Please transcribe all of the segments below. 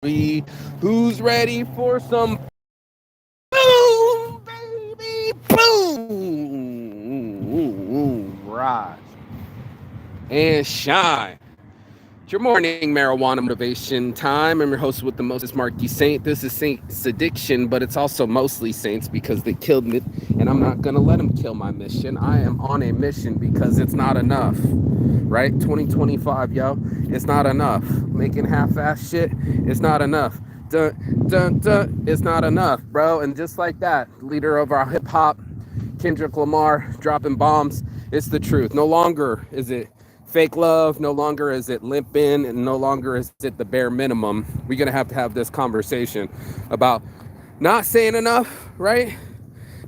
Who's ready for some boom, baby? Boom! Rise and shine. It's your morning marijuana motivation time. I'm your host with the most, Marky Saint. This is Saint's addiction, but it's also mostly Saints because they killed me, and I'm not gonna let them kill my mission. I am on a mission because it's not enough, right? 2025, yo, it's not enough. Making half-ass shit, it's not enough. Dun, dun, dun, it's not enough, bro. And just like that, leader of our hip hop, Kendrick Lamar, dropping bombs. It's the truth. No longer is it fake love, no longer is it limping, and no longer is it the bare minimum. We're gonna have to have this conversation about not saying enough, right?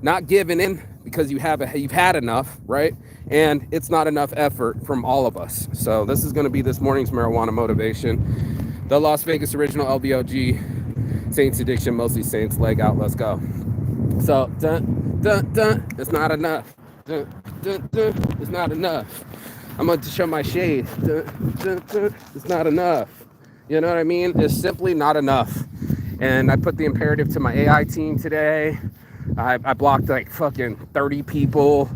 Not giving in because you've had enough, right? And it's not enough effort from all of us. So this is gonna be this morning's marijuana motivation. The Las Vegas original LBOG, Saints addiction, mostly Saints, leg out, let's go. So dun dun dun, it's not enough. Dun dun dun, it's not enough. I'm going to show my shade. Dun, dun, dun. It's not enough. You know what I mean? It's simply not enough. And I put the imperative to my AI team today. I blocked like fucking 30 people.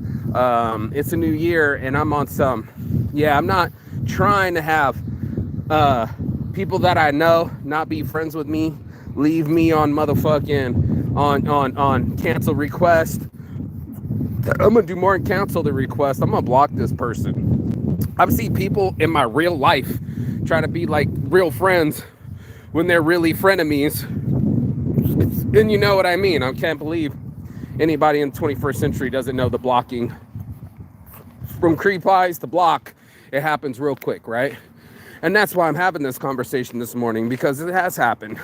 It's a new year and I'm on some. Yeah, I'm not trying to have people that I know not be friends with me, leave me on motherfucking on cancel request. I'm gonna do more than cancel the request. I'm gonna block this person. I've seen people in my real life try to be like real friends when they're really frenemies. And you know what I mean. I can't believe anybody in the 21st century doesn't know the blocking. From creep eyes to block, it happens real quick, right? And that's why I'm having this conversation this morning, because it has happened.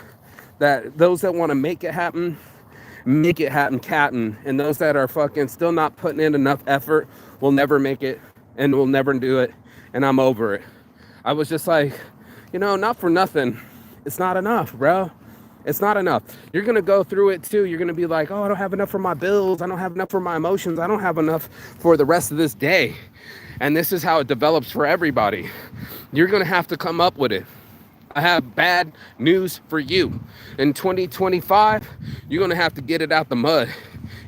That those that want to make it happen, captain. And those that are fucking still not putting in enough effort will never make it and will never do it. And I'm over it. I was just like, not for nothing. It's not enough, bro. It's not enough. You're going to go through it too. You're going to be like, oh, I don't have enough for my bills. I don't have enough for my emotions. I don't have enough for the rest of this day. And this is how it develops for everybody. You're going to have to come up with it. I have bad news for you. In 2025, you're going to have to get it out the mud.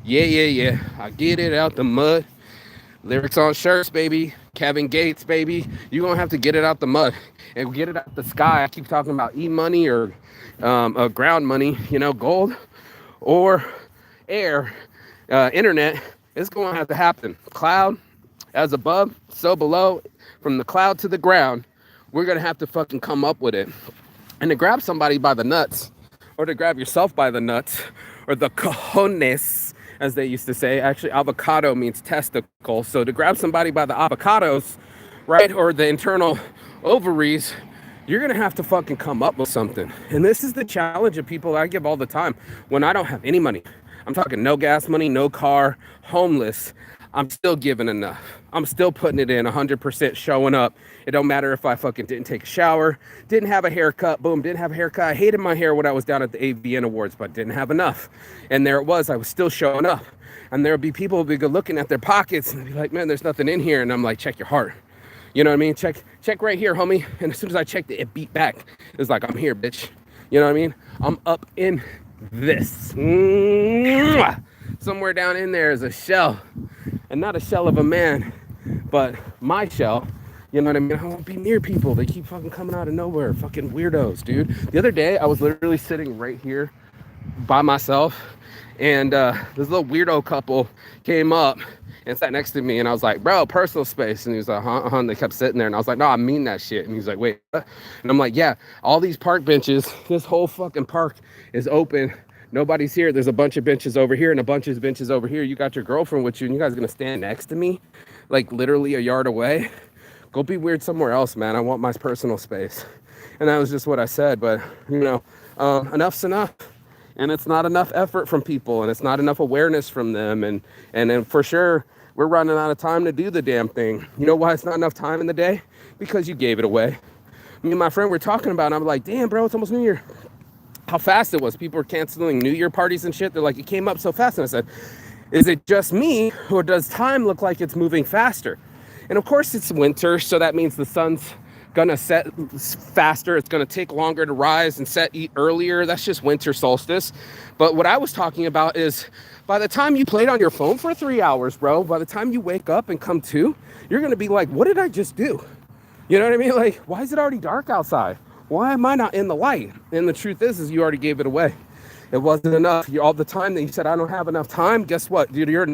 Yeah. I get it out the mud. Lyrics on shirts, baby. Kevin Gates, baby. You're going to have to get it out the mud and get it out the sky. I keep talking about e-money or ground money, gold or air, internet. It's going to have to happen. Cloud, as above, so below, from the cloud to the ground. We're going to have to fucking come up with it. And to grab somebody by the nuts, or to grab yourself by the nuts, or the cojones, as they used to say. Actually, avocado means testicle. So to grab somebody by the avocados, right, or the internal ovaries, you're going to have to fucking come up with something. And this is the challenge of people I give all the time. When I don't have any money, I'm talking no gas money, no car, homeless, I'm still giving enough. I'm still putting it in 100%, showing up. It don't matter if I fucking didn't take a shower, didn't have a haircut, boom, didn't have a haircut. I hated my hair when I was down at the AVN Awards, but didn't have enough. And there it was, I was still showing up. And there'll be people who'll be looking at their pockets and be like, man, there's nothing in here. And I'm like, check your heart. You know what I mean? Check right here, homie. And as soon as I checked it, it beat back. It was like, I'm here, bitch. You know what I mean? I'm up in this. Somewhere down in there is a shell. And not a shell of a man, but my shell. You know what I mean? I won't be near people. They keep fucking coming out of nowhere. Fucking weirdos, dude. The other day, I was literally sitting right here by myself. And this little weirdo couple came up and sat next to me. And I was like, bro, personal space. And he was like, huh? And they kept sitting there. And I was like, no, I mean that shit. And he's like, wait. What? And I'm like, yeah, all these park benches, this whole fucking park is open. Nobody's here. There's a bunch of benches over here and a bunch of benches over here. You got your girlfriend with you and you guys are going to stand next to me, like literally a yard away. Go be weird somewhere else, man. I want my personal space. And that was just what I said. But, enough's enough. And it's not enough effort from people and it's not enough awareness from them. And then for sure, we're running out of time to do the damn thing. You know why it's not enough time in the day? Because you gave it away. Me and my friend were talking about it. And I'm like, damn, bro, it's almost New Year. How fast it was. People were canceling New Year parties and shit. They're like, it came up so fast. And I said, is it just me or does time look like it's moving faster? And of course it's winter, so that means the sun's gonna set faster. It's gonna take longer to rise and set earlier. That's just winter solstice. But what I was talking about is by the time you played on your phone for 3 hours, bro, by the time you wake up and come to, you're gonna be like, what did I just do? You know what I mean? Like, why is it already dark outside? Why am I not in the light? And the truth is you already gave it away. It wasn't enough. All the time that you said, I don't have enough time. Guess what, dude? You're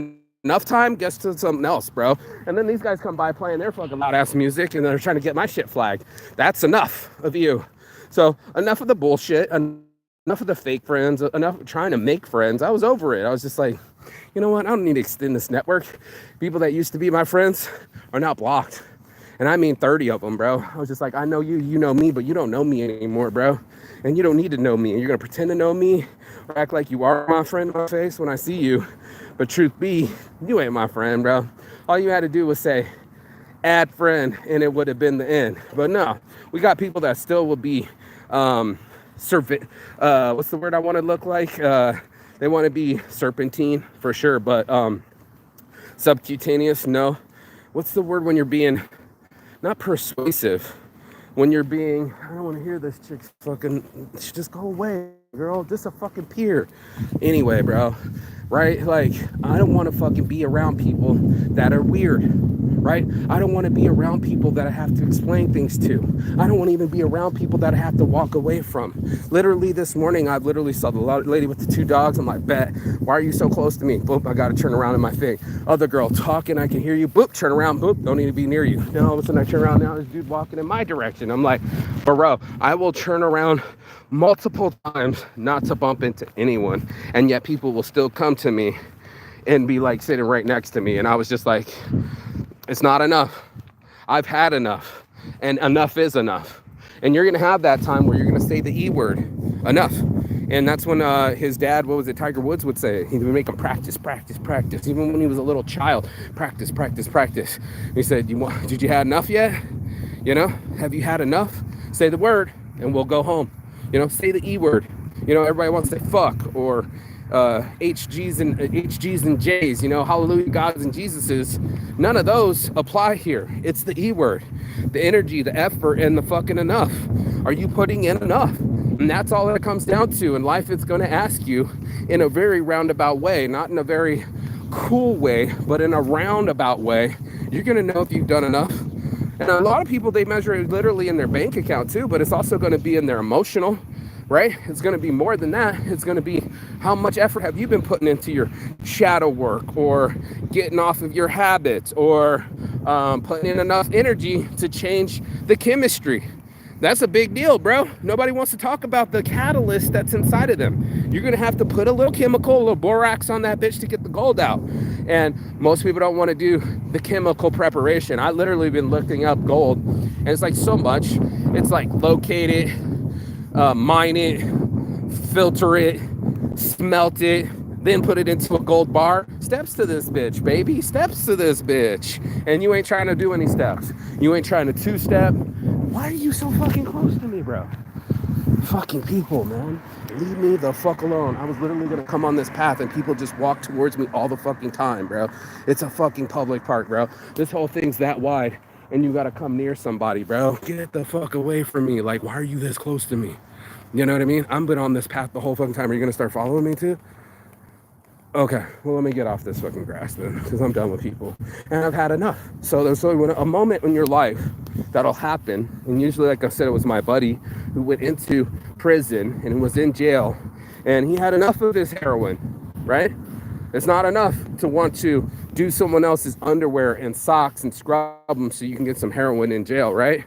enough time. Guess to something else, bro. And then these guys come by playing their fucking loud ass music and they're trying to get my shit flagged. That's enough of you. So enough of the bullshit. Enough of the fake friends. Enough of trying to make friends. I was over it. I was just like, you know what? I don't need to extend this network. People that used to be my friends are now blocked. And I mean 30 of them, bro. I was just like, I know you, you know me, but you don't know me anymore, bro. And you don't need to know me. And you're going to pretend to know me or act like you are my friend in my face when I see you. But truth be, you ain't my friend, bro. All you had to do was say, add friend, and it would have been the end. But no, we got people that still will be, what's the word I want to look like? They want to be serpentine for sure, but subcutaneous, no. What's the word when you're being... not persuasive, when you're being, I don't want to hear this chick's fucking, just go away, girl, this a fucking peer. Anyway, bro, right? Like, I don't want to fucking be around people that are weird, right? I don't want to be around people that I have to explain things to. I don't want to even be around people that I have to walk away from. Literally this morning, I literally saw the lady with the 2 dogs. I'm like, bet, why are you so close to me? Boop, I got to turn around in my thing. Other girl talking, I can hear you. Boop, turn around, boop, don't need to be near you. Then all of a sudden I turn around, now there's a dude walking in my direction. I'm like, bro, I will turn around multiple times not to bump into anyone. And yet people will still come to me and be like sitting right next to me. And I was just like, it's not enough. I've had enough, and enough is enough. And you're gonna have that time where you're gonna say the E word, enough. And that's when his dad, what was it, Tiger Woods would say, he would make him practice, practice, practice. Even when he was a little child, practice, practice, practice. He said, did you have enough yet? You know, have you had enough? Say the word and we'll go home. You know, say the E word. You know, everybody wants to say fuck or HGs and J's, you know, hallelujah, God's and Jesus's. None of those apply here. It's the E word, the energy, the effort, and the fucking enough. Are you putting in enough? And that's all it comes down to. And life is going to ask you in a very roundabout way, not in a very cool way, but in a roundabout way. You're going to know if you've done enough. And a lot of people, they measure it literally in their bank account too, but it's also going to be in their emotional, right? It's going to be more than that. It's going to be how much effort have you been putting into your shadow work or getting off of your habits or putting in enough energy to change the chemistry. That's a big deal, bro. Nobody wants to talk about the catalyst that's inside of them. You're going to have to put a little chemical, a little borax on that bitch to get the gold out. And most people don't want to do the chemical preparation. I literally been looking up gold, and it's like so much. It's like locate it, mine it, filter it, smelt it, then put it into a gold bar. Steps to this bitch, baby. Steps to this bitch. And you ain't trying to do any steps. You ain't trying to two-step. Why are you so fucking close to me, bro? Fucking people, man. Leave me the fuck alone. I was literally gonna come on this path and people just walk towards me all the fucking time, bro. It's a fucking public park, bro. This whole thing's that wide and you gotta come near somebody, bro. Get the fuck away from me. Like, why are you this close to me? You know what I mean? I've been on this path the whole fucking time. Are you gonna start following me too? Okay, well, let me get off this fucking grass then, because I'm done with people. And I've had enough. So there's a moment in your life that'll happen, and usually, like I said, it was my buddy who went into prison and was in jail, and he had enough of his heroin, right? It's not enough to want to do someone else's underwear and socks and scrub them so you can get some heroin in jail, right?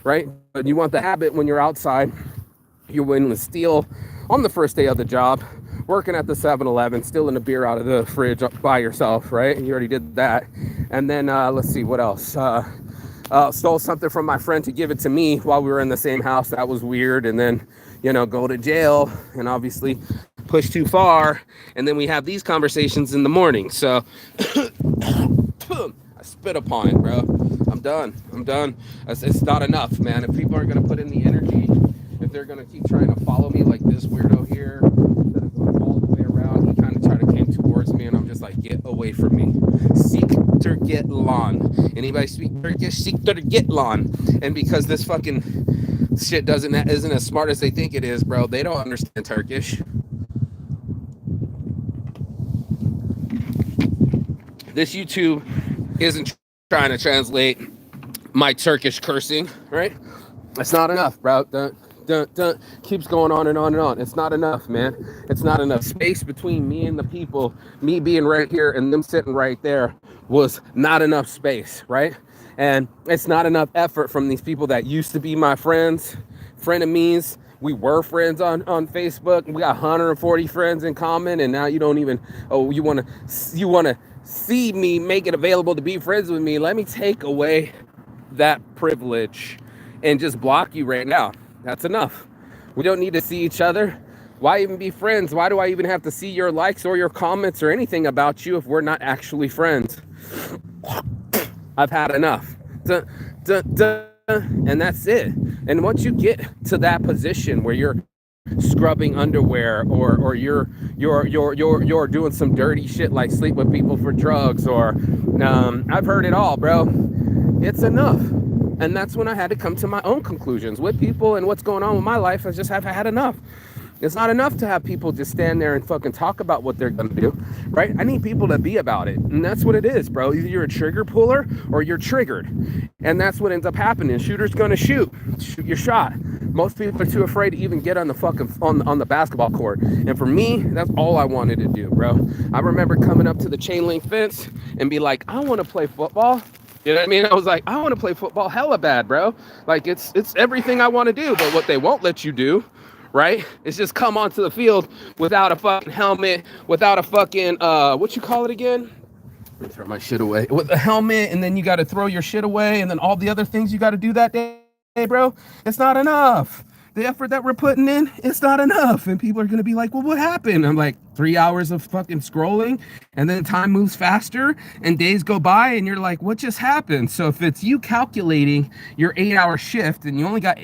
Right? But you want the habit when you're outside, you're willing to steal on the first day of the job, working at the 7-Eleven, stealing a beer out of the fridge by yourself, right? You already did that. And then, let's see, what else? Stole something from my friend to give it to me while we were in the same house. That was weird. And then, you know, go to jail and obviously push too far. And then we have these conversations in the morning. So I spit upon it, bro. I'm done. It's not enough, man. If people aren't going to put in the energy, if they're going to keep trying to follow me like this weirdo here, that is all the way around, he kind of tried to came towards me, and I'm just like, get away from me. Seek Siktir get lan. Anybody speak Turkish? Siktir get lan. And because this fucking shit isn't as smart as they think it is, bro, they don't understand Turkish. This YouTube isn't trying to translate my Turkish cursing, right? It's not enough, bro. Keeps going on and on and on. It's not enough, man. It's not enough space between me and the people. Me being right here and them sitting right there was not enough space, right? And it's not enough effort from these people that used to be my friends, frenemies. We were friends on Facebook. We got 140 friends in common, and now you don't even. Oh, you wanna see me make it available to be friends with me? Let me take away that privilege and just block you right now. That's enough. We don't need to see each other. Why even be friends? Why do I even have to see your likes or your comments or anything about you if we're not actually friends? I've had enough. And that's it. And once you get to that position where you're scrubbing underwear or you're doing some dirty shit like sleep with people for drugs or I've heard it all, bro. It's enough. And that's when I had to come to my own conclusions with people and what's going on with my life. I just have had enough. It's not enough to have people just stand there and fucking talk about what they're gonna do, right? I need people to be about it. And that's what it is, bro. Either you're a trigger puller or you're triggered. And that's what ends up happening. Shooter's gonna shoot your shot. Most people are too afraid to even get on the fucking on the basketball court. And for me, that's all I wanted to do, bro. I remember coming up to the chain link fence and be like, I want to play football. You know what I mean? I was like, I want to play football hella bad, bro. Like it's everything I want to do. But what they won't let you do, right, is just come onto the field without a fucking helmet, without a fucking what you call it again? Let me throw my shit away. With a helmet, and then you got to throw your shit away, and then all the other things you got to do that day, bro. It's not enough. The effort that we're putting in, it's not enough. And people are going to be like, well, what happened? I'm like, 3 hours of fucking scrolling, and then time moves faster and days go by and you're like, what just happened? So if it's you calculating your 8-hour shift and you only got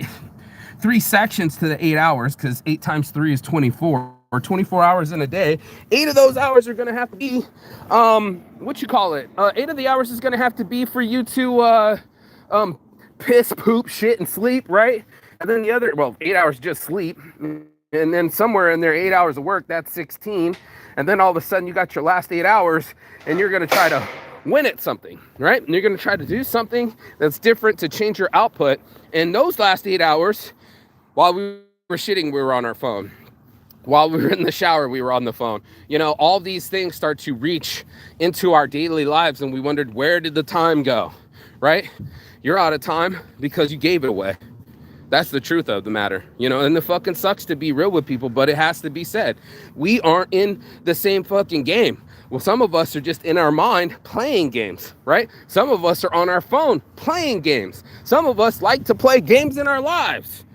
3 sections to the 8 hours, because 8 times 3 is 24, or 24 hours in a day, 8 of those hours are going to have to be, 8 of the hours is going to have to be for you to piss, poop, shit, and sleep, right? And then the other, 8 hours just sleep. And then somewhere in there, 8 hours of work, that's 16. And then all of a sudden you got your last 8 hours and you're going to try to win at something, right? And you're going to try to do something that's different to change your output. And those last 8 hours, while we were shitting, we were on our phone. While we were in the shower, we were on the phone. You know, all these things start to reach into our daily lives and we wondered, where did the time go, right? You're out of time because you gave it away. That's the truth of the matter, you know, and it fucking sucks to be real with people, but it has to be said. We aren't in the same fucking game. Well, some of us are just in our mind playing games, right? Some of us are on our phone playing games. Some of us like to play games in our lives.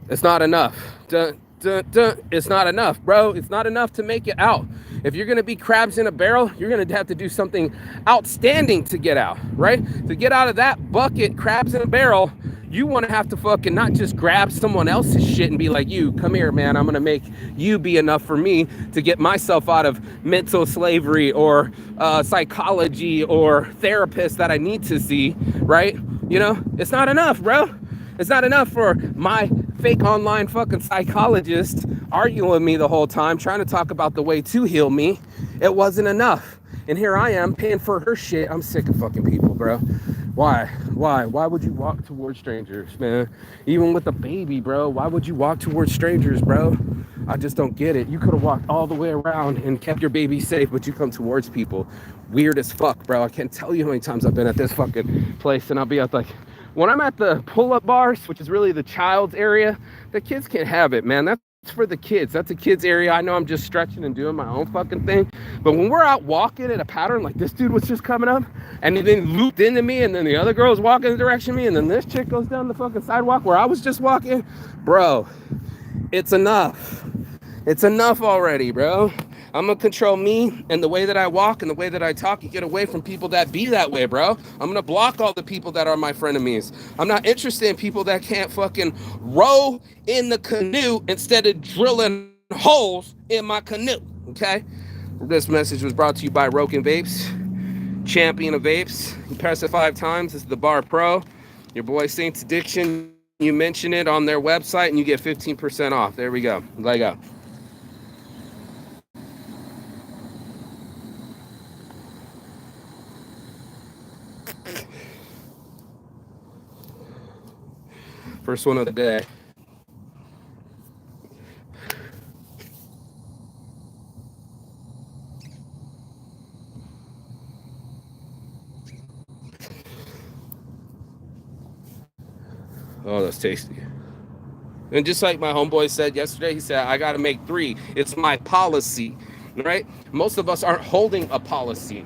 It's not enough. It's not enough, bro. It's not enough to make it out. If you're going to be crabs in a barrel, you're going to have to do something outstanding to get out, right? To get out of that bucket, crabs in a barrel, you want to have to fucking not just grab someone else's shit and be like, you, come here, man. I'm going to make you be enough for me to get myself out of mental slavery or psychology or therapist that I need to see, right? You know, it's not enough, bro. It's not enough for my fake online fucking psychologist arguing with me the whole time, trying to talk about the way to heal me. It wasn't enough. And here I am paying for her shit. I'm sick of fucking people, bro. Why would you walk towards strangers, man? Even with a baby, bro. Why would you walk towards strangers, bro? I just don't get it. You could have walked all the way around and kept your baby safe, but you come towards people. Weird as fuck, bro. I can't tell you how many times I've been at this fucking place and I'll be at like, when I'm at the pull-up bars, which is really the child's area, the kids can't have it, man. That's for the kids. That's a kid's area. I know I'm just stretching and doing my own fucking thing. But when we're out walking at a pattern, like this dude was just coming up and he then looped into me and then the other girl's walking the direction of me and then this chick goes down the fucking sidewalk where I was just walking. Bro, it's enough. It's enough already, bro. I'm gonna control me and the way that I walk and the way that I talk and get away from people that be that way, bro. I'm gonna block all the people that are my frenemies. I'm not interested in people that can't fucking row in the canoe instead of drilling holes in my canoe, okay? This message was brought to you by Roken Vapes. champion of vapes. You press it 5 times. This is the Bar Pro. Your boy Saints Addiction. You mention it on their website and you get 15% off. There we go. Let go. First one of the day. Oh, that's tasty. And just like my homeboy said yesterday, he said, I got to make 3. It's my policy, right? Most of us aren't holding a policy,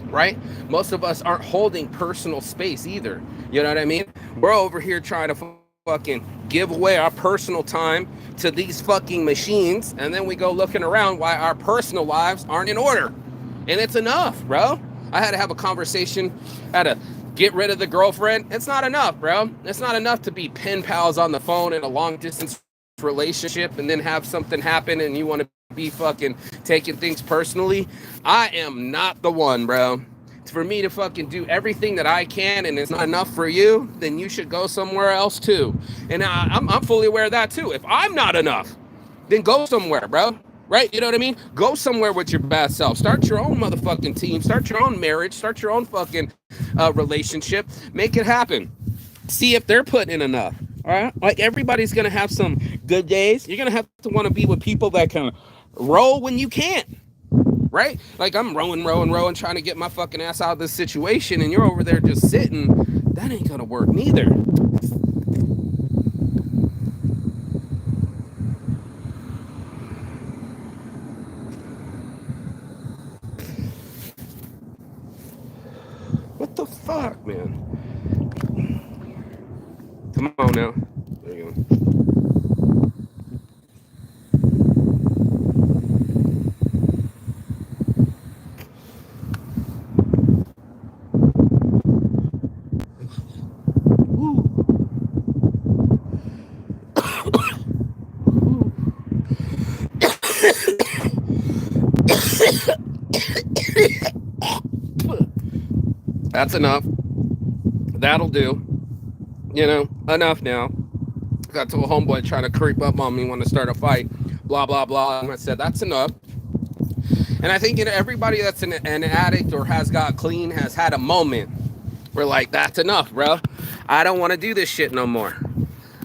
right? Most of us aren't holding personal space either. You know what I mean? We're over here trying to fucking give away our personal time to these fucking machines, and then we go looking around why our personal lives aren't in order. And it's enough, bro. I had to have a conversation, had to get rid of the girlfriend. It's not enough, bro. It's not enough to be pen pals on the phone in a long distance relationship and then have something happen and you want to be fucking taking things personally. I am not the one, bro. For me to fucking do everything that I can and it's not enough for you, then you should go somewhere else too. And I'm fully aware of that too. If I'm not enough, then go somewhere, bro. Right? You know what I mean? Go somewhere with your best self. Start your own motherfucking team. Start your own marriage. Start your own fucking relationship. Make it happen. See if they're putting in enough. All right? Like everybody's going to have some good days. You're going to have to want to be with people that can roll when you can't. Right? Like I'm rowing, trying to get my fucking ass out of this situation and you're over there just sitting. That ain't going to work neither. What the fuck, man? Come on now. There you go. That's enough. That'll do. You know, enough now. Got to a homeboy trying to creep up on me, want to start a fight, blah, blah, blah. And I said, that's enough. And I think everybody that's an addict or has got clean has had a moment where like, that's enough, bro. I don't want to do this shit no more.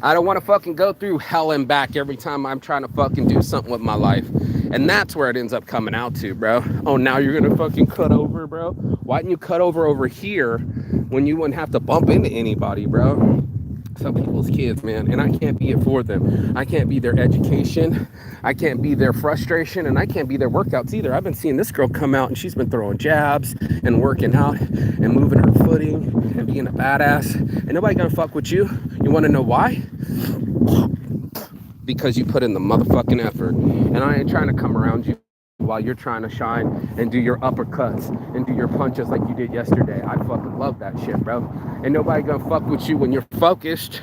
I don't want to fucking go through hell and back every time I'm trying to fucking do something with my life. And that's where it ends up coming out to, bro. Oh, now you're going to fucking cut over, bro? Why didn't you cut over here when you wouldn't have to bump into anybody, bro? Some people's kids, man, and I can't be it for them. I can't be their education. I can't be their frustration, and I can't be their workouts either. I've been seeing this girl come out, and she's been throwing jabs and working out and moving her footing and being a badass. And nobody gonna fuck with you. You want to know why? Because you put in the motherfucking effort. And I ain't trying to come around you while you're trying to shine and do your uppercuts and do your punches like you did yesterday. I fucking love that shit, bro. Ain't nobody gonna fuck with you when you're focused.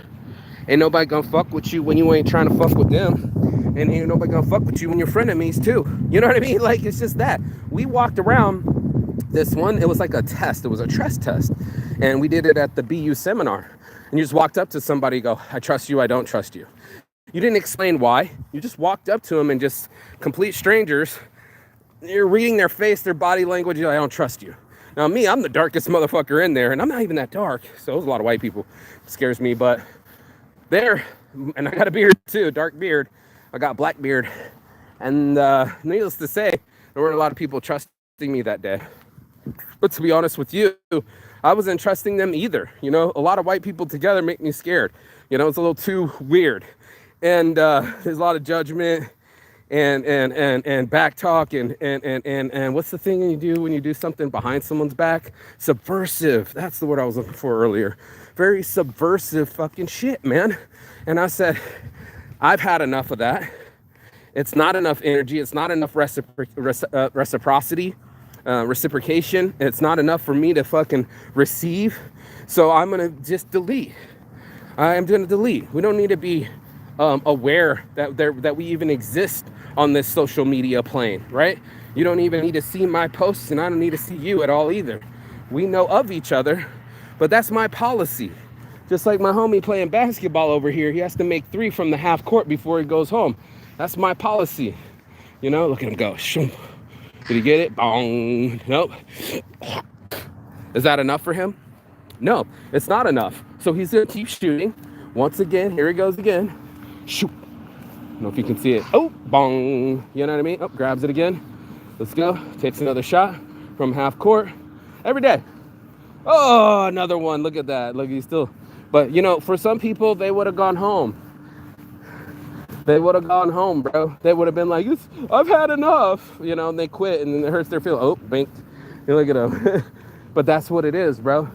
Ain't nobody gonna fuck with you when you ain't trying to fuck with them. And ain't nobody gonna fuck with you when you're frenemies too. You know what I mean? Like, it's just that. We walked around this one, it was like a test. It was a trust test. And we did it at the BU seminar. And you just walked up to somebody and go, I trust you, I don't trust you. You didn't explain why. You just walked up to them and just complete strangers. You're reading their face, their body language. You're like, I don't trust you. Now me, I'm the darkest motherfucker in there, and I'm not even that dark. So there's a lot of white people. It scares me, but there, and I got a beard too, dark beard. I got black beard. And needless to say, there weren't a lot of people trusting me that day. But to be honest with you, I wasn't trusting them either. You know, a lot of white people together make me scared. You know, it's a little too weird. And there's a lot of judgment and back talk and what's the thing you do when you do something behind someone's back? Subversive. That's the word I was looking for earlier. Very subversive fucking shit, man. And I said, I've had enough of that. It's not enough energy. It's not enough reciprocity, reciprocation. It's not enough for me to fucking receive. So I'm going to just delete. I'm going to delete. We don't need to be aware that we even exist on this social media plane, right? You don't even need to see my posts, and I don't need to see you at all either. We know of each other, but that's my policy. Just like my homie playing basketball over here, he has to make 3 from the half court before he goes home. That's my policy. You know, look at him go. Did he get it? Bong. Nope. Is that enough for him? No, it's not enough. So he's going to keep shooting. Once again, here he goes again. Shoot. I don't know if you can see it. Oh, bong. You know what I mean? Oh, grabs it again. Let's go. Takes another shot from half court. Every day. Oh, another one. Look at that. Look, he's still. But, you know, for some people, they would have gone home. They would have gone home, bro. They would have been like, I've had enough. You know, and they quit, and then it hurts their feelings. Oh, banked. You look at them. But that's what it is, bro.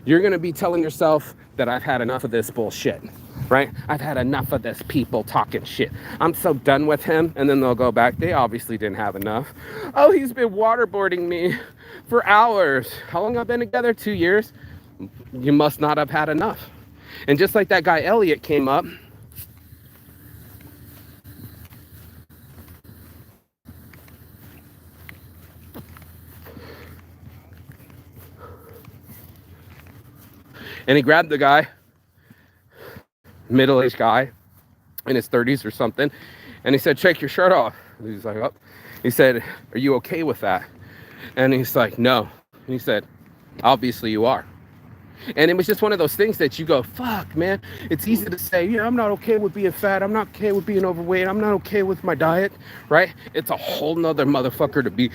You're going to be telling yourself that I've had enough of this bullshit, right? I've had enough of this people talking shit. I'm so done with him. And then they'll go back. They obviously didn't have enough. Oh, he's been waterboarding me for hours. How long have I been together? 2 years? You must not have had enough. And just like that guy Elliot came up, and he grabbed the guy, middle-aged guy in his 30s or something, and he said, take your shirt off. And he's like, oh. He said, are you okay with that? And he's like, no. And he said, obviously you are. And it was just one of those things that you go, fuck, man. It's easy to say, yeah, I'm not okay with being fat. I'm not okay with being overweight. I'm not okay with my diet, right? It's a whole nother motherfucker to be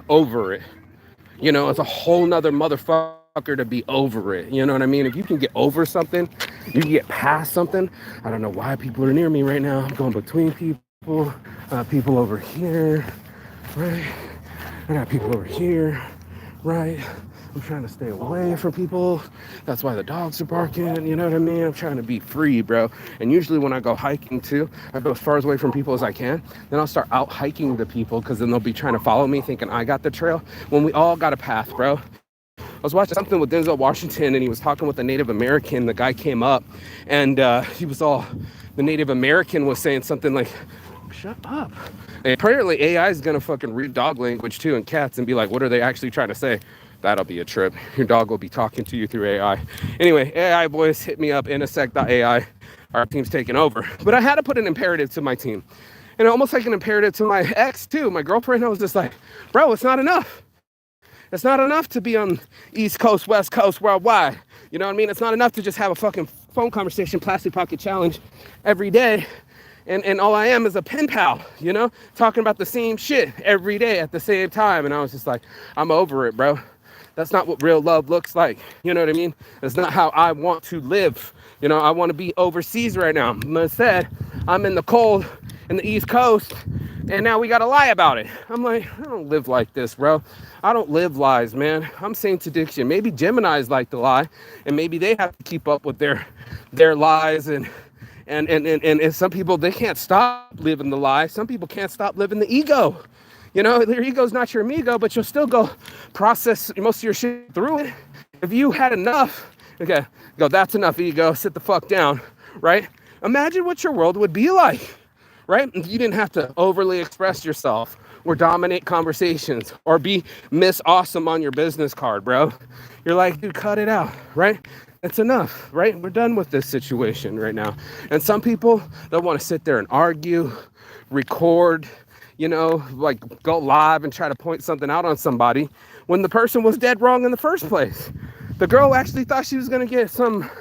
over it. You know, it's a whole nother motherfucker to be over it. You know what I mean? If you can get over something, you can get past something. I don't know why people are near me right now. I'm going between people. People over here, right? I got people over here, right? I'm trying to stay away from people. That's why the dogs are barking. You know what I mean? I'm trying to be free, bro. And usually when I go hiking too, I go as far away from people as I can. Then I'll start out hiking the people because then they'll be trying to follow me thinking I got the trail when we all got a path, bro. I was watching something with Denzel Washington and he was talking with a Native American. The guy came up and the Native American was saying something like, shut up. And apparently AI is going to fucking read dog language too and cats and be like, what are they actually trying to say? That'll be a trip. Your dog will be talking to you through AI. Anyway, AI boys, hit me up, Intersect.ai. Our team's taking over. But I had to put an imperative to my team. And almost like an imperative to my ex too. My girlfriend, I was just like, bro, it's not enough. It's not enough to be on East Coast, West Coast, worldwide. You know what I mean? It's not enough to just have a fucking phone conversation, plastic pocket challenge every day. And all I am is a pen pal, you know, talking about the same shit every day at the same time. And I was just like, I'm over it, bro. That's not what real love looks like. You know what I mean? That's not how I want to live. You know, I want to be overseas right now. Instead, I'm in the cold in the East Coast, and now we got to lie about it. I'm like, I don't live like this, bro. I don't live lies, man. I'm Saint Addiction. Maybe Geminis like to lie, and maybe they have to keep up with their lies and some people, they can't stop living the lie. Some people can't stop living the ego. You know, your ego's not your amigo, but you'll still go process most of your shit through it. If you had enough, okay, go, that's enough ego, sit the fuck down, right? Imagine what your world would be like, right? If you didn't have to overly express yourself or dominate conversations or be Miss Awesome on your business card, bro. You're like, dude, cut it out, right? It's enough, right? We're done with this situation right now. And some people, they'll want to sit there and argue, record, you know, like go live and try to point something out on somebody when the person was dead wrong in the first place. The girl actually thought she was going to get some,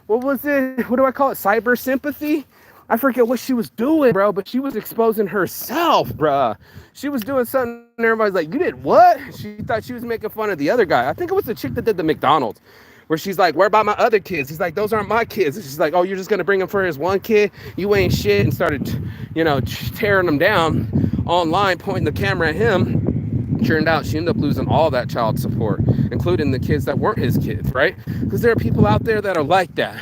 what was it? What do I call it? Cyber sympathy? I forget what she was doing, bro, but she was exposing herself, bruh. She was doing something and everybody's like, you did what? She thought she was making fun of the other guy. I think it was the chick that did the McDonald's. Where she's like, where about my other kids? He's like, those aren't my kids. And she's like, oh, you're just going to bring him for his one kid? You ain't shit. And started, you know, tearing him down online, pointing the camera at him. Turned out she ended up losing all that child support, including the kids that weren't his kids, right? Because there are people out there that are like that.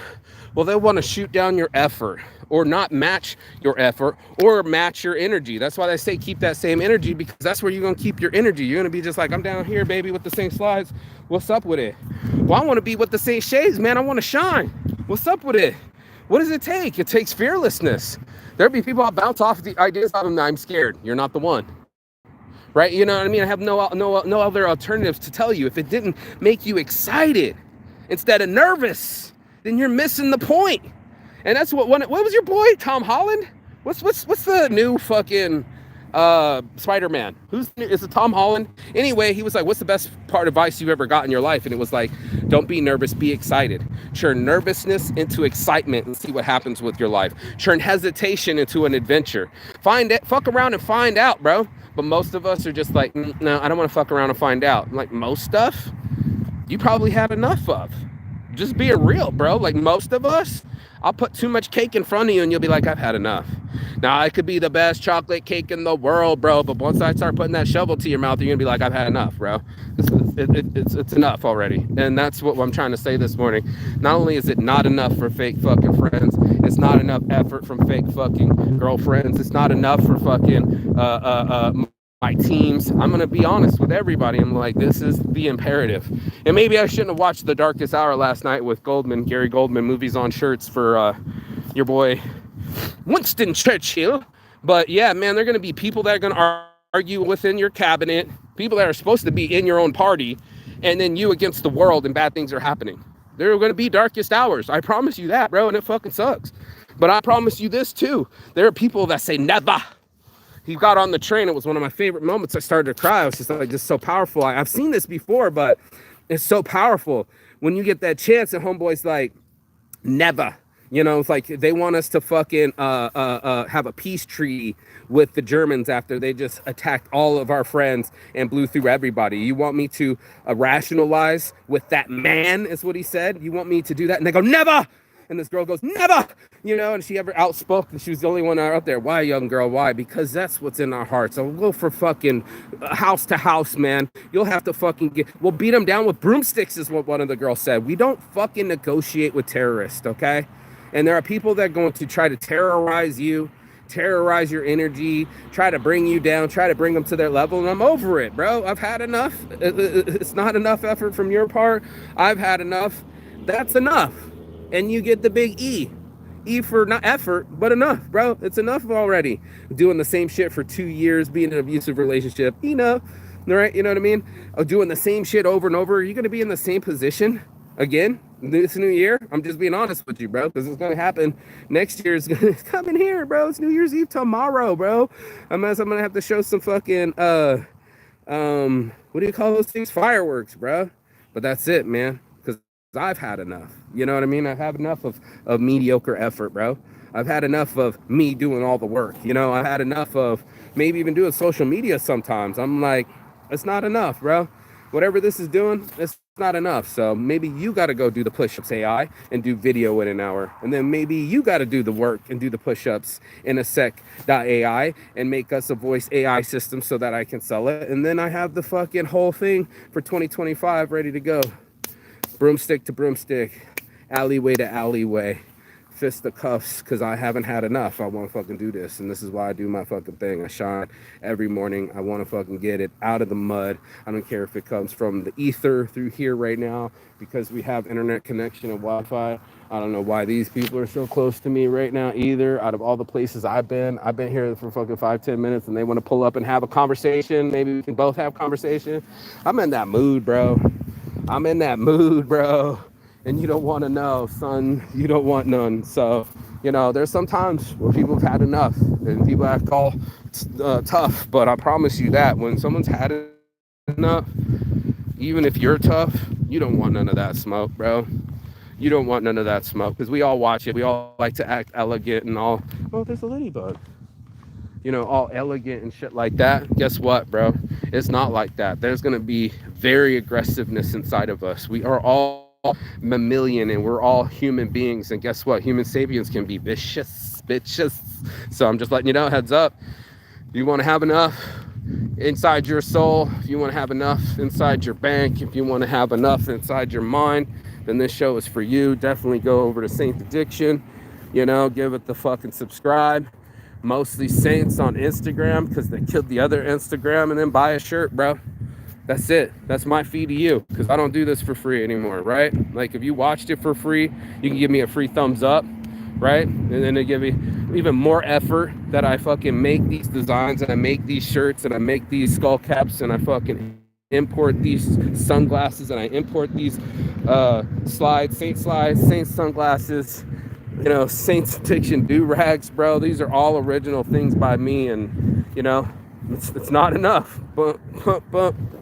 Well, they want to shoot down your effort or not match your effort or match your energy. That's why they say keep that same energy, because that's where you're going to keep your energy. You're going to be just like, I'm down here, baby, with the same slides. What's up with it? Well, I want to be with the same shades, man. I want to shine. What's up with it? What does it take? It takes fearlessness. There'll be people I'll bounce off the ideas of them. I'm scared. You're not the one. right? You know what I mean? I have no other alternatives to tell you. If it didn't make you excited instead of nervous, then you're missing the point. And that's what was your boy Tom Holland? What's the new fucking Spider-Man? Is it Tom Holland? Anyway, he was like, what's the best part of advice you've ever got in your life? And it was like, don't be nervous, be excited. Turn nervousness into excitement and see what happens with your life. Turn hesitation into an adventure. Fuck around and find out, bro. But most of us are just like, no, I don't want to fuck around and find out. I'm like, most stuff you probably had enough of. Just being real, bro. Like most of us, I'll put too much cake in front of you and you'll be like, I've had enough. Now, it could be the best chocolate cake in the world, bro, but once I start putting that shovel to your mouth, you're gonna be like, I've had enough, bro. It's enough already. And that's what I'm trying to say this morning. Not only is it not enough for fake fucking friends, it's not enough effort from fake fucking girlfriends, it's not enough for fucking my teams. I'm going to be honest with everybody. I'm like, this is the imperative. And maybe I shouldn't have watched The Darkest Hour last night with Gary Goldman, movies on shirts for your boy Winston Churchill. But yeah, man, there are going to be people that are going to argue within your cabinet, people that are supposed to be in your own party, and then you against the world, and bad things are happening. There are going to be darkest hours. I promise you that, bro, and it fucking sucks. But I promise you this too. There are people that say never. He got on the train. It was one of my favorite moments. I started to cry. I was just like, just so powerful. I've seen this before, but it's so powerful when you get that chance. And homeboy's like, never. You know, it's like they want us to fucking have a peace treaty with the Germans after they just attacked all of our friends and blew through everybody. You want me to rationalize with that man, is what he said. You want me to do that? And they go, never. And this girl goes, never, you know, and she ever outspoke, and she was the only one out there. Why, young girl? Why? Because that's what's in our hearts. So we'll go for fucking house to house, man. You'll have to fucking we'll beat them down with broomsticks, is what one of the girls said. We don't fucking negotiate with terrorists, okay? And there are people that are going to try to terrorize you, terrorize your energy, try to bring you down, try to bring them to their level. And I'm over it, bro. I've had enough. It's not enough effort from your part. I've had enough. That's enough. And you get the big E. E for not effort, but enough, bro. It's enough already. Doing the same shit for 2 years, being in an abusive relationship, enough. All right, you know what I mean? Doing the same shit over and over. Are you going to be in the same position again this new year? I'm just being honest with you, bro, because it's going to happen. Next year is coming here, bro. It's New Year's Eve tomorrow, bro. I'm going to have to show some fucking, what do you call those things? Fireworks, bro. But that's it, man. I've had enough. You know what I mean? I've had enough of mediocre effort, bro. I've had enough of me doing all the work. You know, I've had enough of maybe even doing social media sometimes. I'm like, it's not enough, bro. Whatever this is doing, it's not enough. So maybe you got to go do the push-ups AI and do video in an hour. And then maybe you got to do the work and do the push-ups in a sec.ai and make us a voice AI system so that I can sell it. And then I have the fucking whole thing for 2025 ready to go. Broomstick to broomstick, alleyway to alleyway, fist to cuffs, because I haven't had enough. I want to fucking do this, and this is why I do my fucking thing. I shine every morning. I want to fucking get it out of the mud. I don't care if it comes from the ether through here right now, because we have internet connection and Wi-Fi. I don't know why these people are so close to me right now either. Out of all the places I've been here for fucking 5-10 minutes, and they want to pull up and have a conversation. Maybe we can both have conversation. I'm in that mood, bro. I'm in that mood, bro. And you don't want to know, son. You don't want none. So, you know, there's some times where people have had enough and people act all tough. But I promise you that when someone's had enough, even if you're tough, you don't want none of that smoke, bro. You don't want none of that smoke, because we all watch it. We all like to act elegant and all. Oh, there's a ladybug. You know, all elegant and shit like that. Guess what, bro? It's not like that. There's going to be very aggressiveness inside of us. We are all mammalian and we're all human beings. And guess what? Human sapiens can be vicious, bitches. So I'm just letting you know, heads up. If you want to have enough inside your soul, if you want to have enough inside your bank, if you want to have enough inside your mind, then this show is for you. Definitely go over to Saint Addiction. You know, give it the fucking subscribe. Mostly Saints on Instagram, because they killed the other Instagram, and then buy a shirt, bro. That's it. That's my fee to you, because I don't do this for free anymore, right? Like, if you watched it for free, you can give me a free thumbs up. right? And then they give me even more effort that I fucking make these designs and I make these shirts and I make these skull caps and I fucking import these sunglasses and I import these Saint sunglasses, you know, Saints Addiction do-rags, bro. These are all original things by me, and you know, it's not enough. But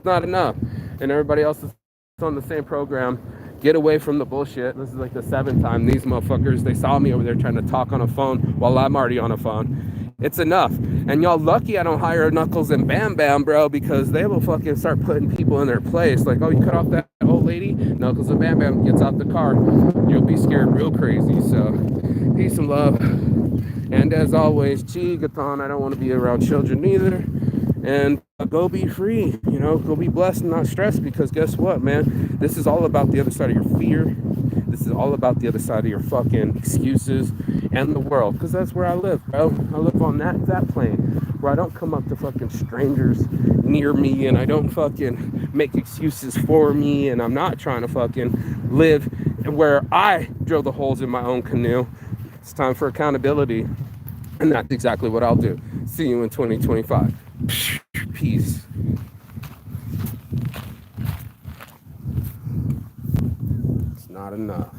not enough. And everybody else is on the same program. Get away from the bullshit. This is like the 7th time these motherfuckers, they saw me over there trying to talk on a phone while I'm already on a phone. It's enough. And y'all lucky I don't hire Knuckles and Bam Bam, bro, because they will fucking start putting people in their place. Like, oh, you cut off that old lady? Knuckles and Bam Bam gets out the car. You'll be scared real crazy. So, peace and love. And as always, Chi-Gathon, I don't want to be around children either. And go be free, you know, go be blessed and not stressed, because guess what, man? This is all about the other side of your fear. This is all about the other side of your fucking excuses and the world, because that's where I live, bro. I live on that plane where I don't come up to fucking strangers near me and I don't fucking make excuses for me, and I'm not trying to fucking live where I drill the holes in my own canoe. It's time for accountability, and that's exactly what I'll do. See you in 2025. Peace. It's not enough.